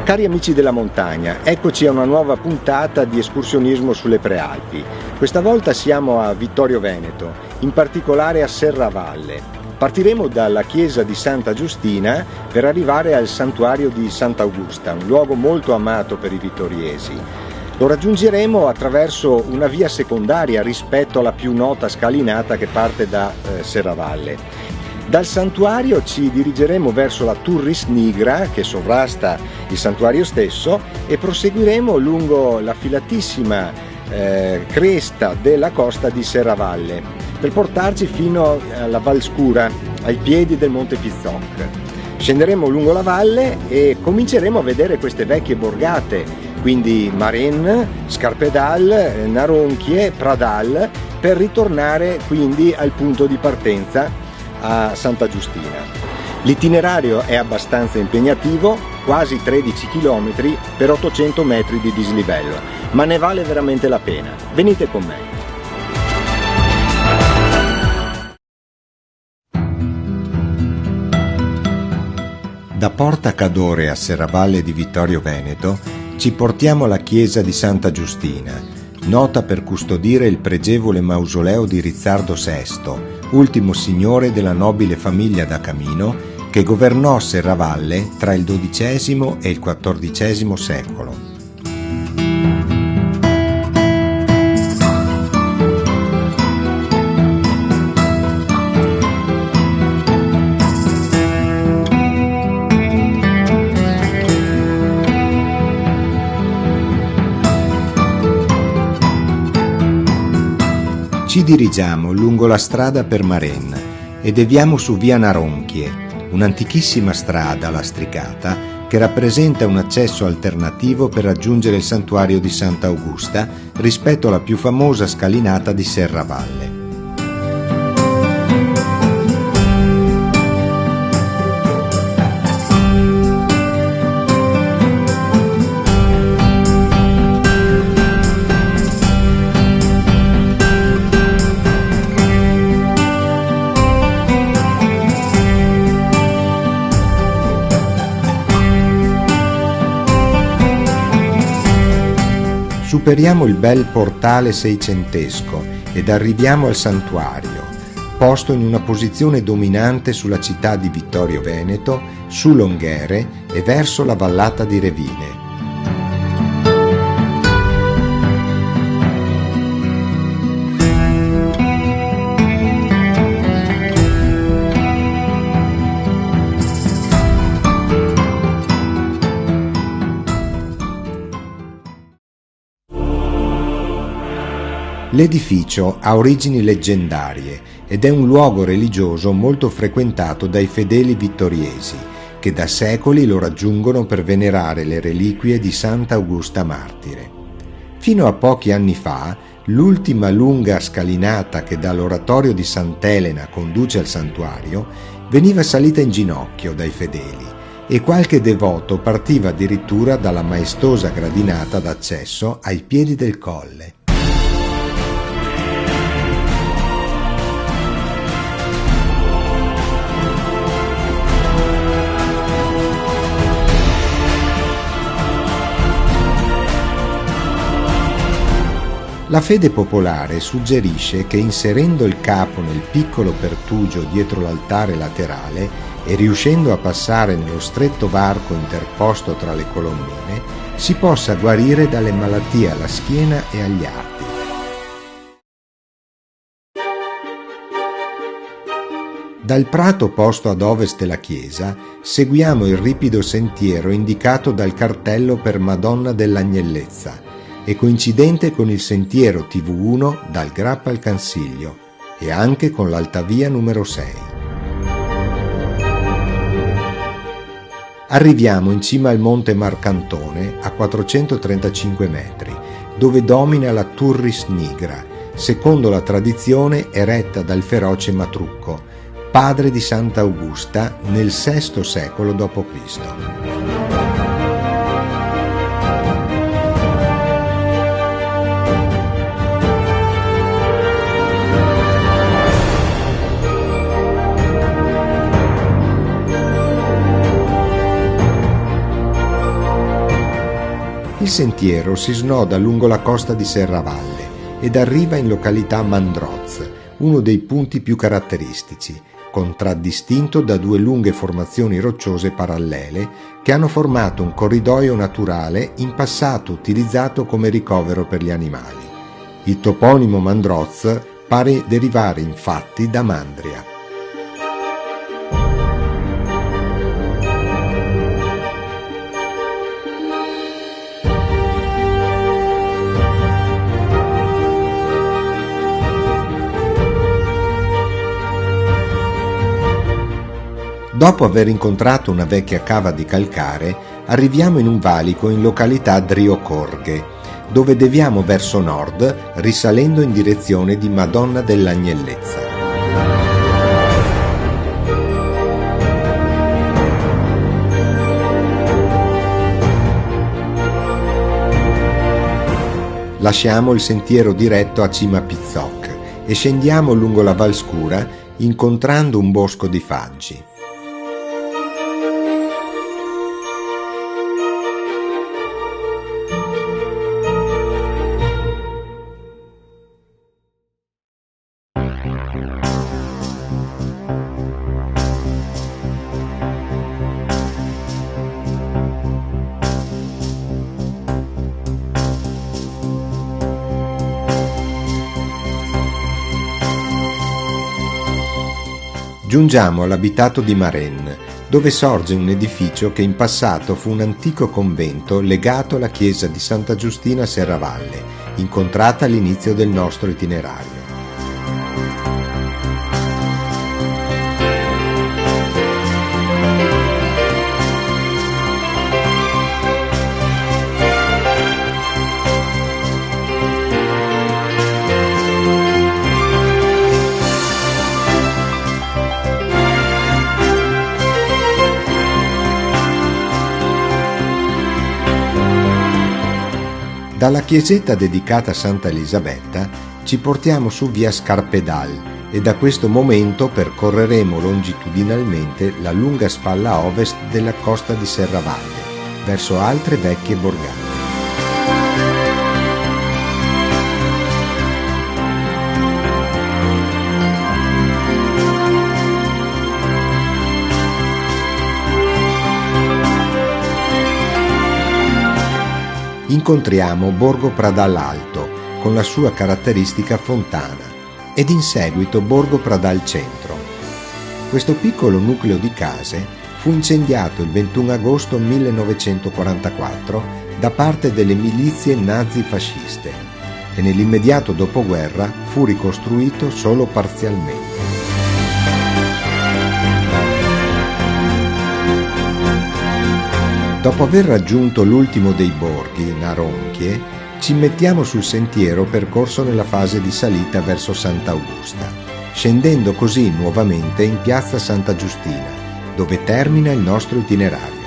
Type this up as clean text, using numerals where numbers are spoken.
Cari amici della montagna, eccoci a una nuova puntata di escursionismo sulle Prealpi. Questa volta siamo a Vittorio Veneto, in particolare a Serravalle. Partiremo dalla chiesa di Santa Giustina per arrivare al santuario di Sant'Augusta, un luogo molto amato per i vittoriesi. Lo raggiungeremo attraverso una via secondaria rispetto alla più nota scalinata che parte da Serravalle. Dal santuario ci dirigeremo verso la Turris Nigra, che sovrasta il santuario stesso, e proseguiremo lungo la filatissima cresta della costa di Serravalle per portarci fino alla Valscura, ai piedi del Monte Pizzoc. Scenderemo lungo la valle e cominceremo a vedere queste vecchie borgate, quindi Marennes, Scarpedal, Naronchie, Pradal, per ritornare quindi al punto di partenza a Santa Giustina. L'itinerario è abbastanza impegnativo, quasi 13 km per 800 metri di dislivello, ma ne vale veramente la pena. Venite con me. Da Porta Cadore a Serravalle di Vittorio Veneto ci portiamo alla chiesa di Santa Giustina, nota per custodire il pregevole mausoleo di Rizzardo VI, ultimo signore della nobile famiglia da Camino che governò Serravalle tra il XII e il XIV secolo. Ci dirigiamo lungo la strada per Marennes e deviamo su via Naronchie, un'antichissima strada lastricata che rappresenta un accesso alternativo per raggiungere il santuario di Sant'Augusta rispetto alla più famosa scalinata di Serravalle. Superiamo il bel portale seicentesco ed arriviamo al santuario, posto in una posizione dominante sulla città di Vittorio Veneto, su Longhere e verso la vallata di Revine. L'edificio ha origini leggendarie ed è un luogo religioso molto frequentato dai fedeli vittoriesi, che da secoli lo raggiungono per venerare le reliquie di Santa Augusta Martire. Fino a pochi anni fa, l'ultima lunga scalinata che dall'oratorio di Sant'Elena conduce al santuario veniva salita in ginocchio dai fedeli e qualche devoto partiva addirittura dalla maestosa gradinata d'accesso ai piedi del colle. La fede popolare suggerisce che inserendo il capo nel piccolo pertugio dietro l'altare laterale e riuscendo a passare nello stretto varco interposto tra le colonnine, si possa guarire dalle malattie alla schiena e agli arti. Dal prato posto ad ovest della chiesa seguiamo il ripido sentiero indicato dal cartello per Madonna dell'Agnellezza, e coincidente con il sentiero TV1 dal Grappa al Cansiglio e anche con l'altavia numero 6. Arriviamo in cima al Monte Marcantone a 435 metri, dove domina la Turris Nigra, secondo la tradizione eretta dal feroce Matrucco, padre di Sant'Augusta nel VI secolo d.C. sentiero si snoda lungo la costa di Serravalle ed arriva in località Mandroz, uno dei punti più caratteristici, contraddistinto da due lunghe formazioni rocciose parallele che hanno formato un corridoio naturale in passato utilizzato come ricovero per gli animali. Il toponimo Mandroz pare derivare infatti da Mandria. Dopo aver incontrato una vecchia cava di calcare, arriviamo in un valico in località Driocorghe, dove deviamo verso nord, risalendo in direzione di Madonna dell'Agnellezza. Lasciamo il sentiero diretto a Cima Pizzoc e scendiamo lungo la Valscura, incontrando un bosco di faggi. Giungiamo all'abitato di Marennes, dove sorge un edificio che in passato fu un antico convento legato alla chiesa di Santa Giustina a Serravalle, incontrata all'inizio del nostro itinerario. Dalla chiesetta dedicata a Santa Elisabetta ci portiamo su via Scarpedal e da questo momento percorreremo longitudinalmente la lunga spalla ovest della costa di Serravalle, verso altre vecchie borgate. Incontriamo Borgo Pradal Alto, con la sua caratteristica fontana, ed in seguito Borgo Pradal Centro. Questo piccolo nucleo di case fu incendiato il 21 agosto 1944 da parte delle milizie nazi-fasciste e nell'immediato dopoguerra fu ricostruito solo parzialmente. Dopo aver raggiunto l'ultimo dei borghi, Naronchie, ci mettiamo sul sentiero percorso nella fase di salita verso Sant'Augusta, scendendo così nuovamente in piazza Santa Giustina, dove termina il nostro itinerario.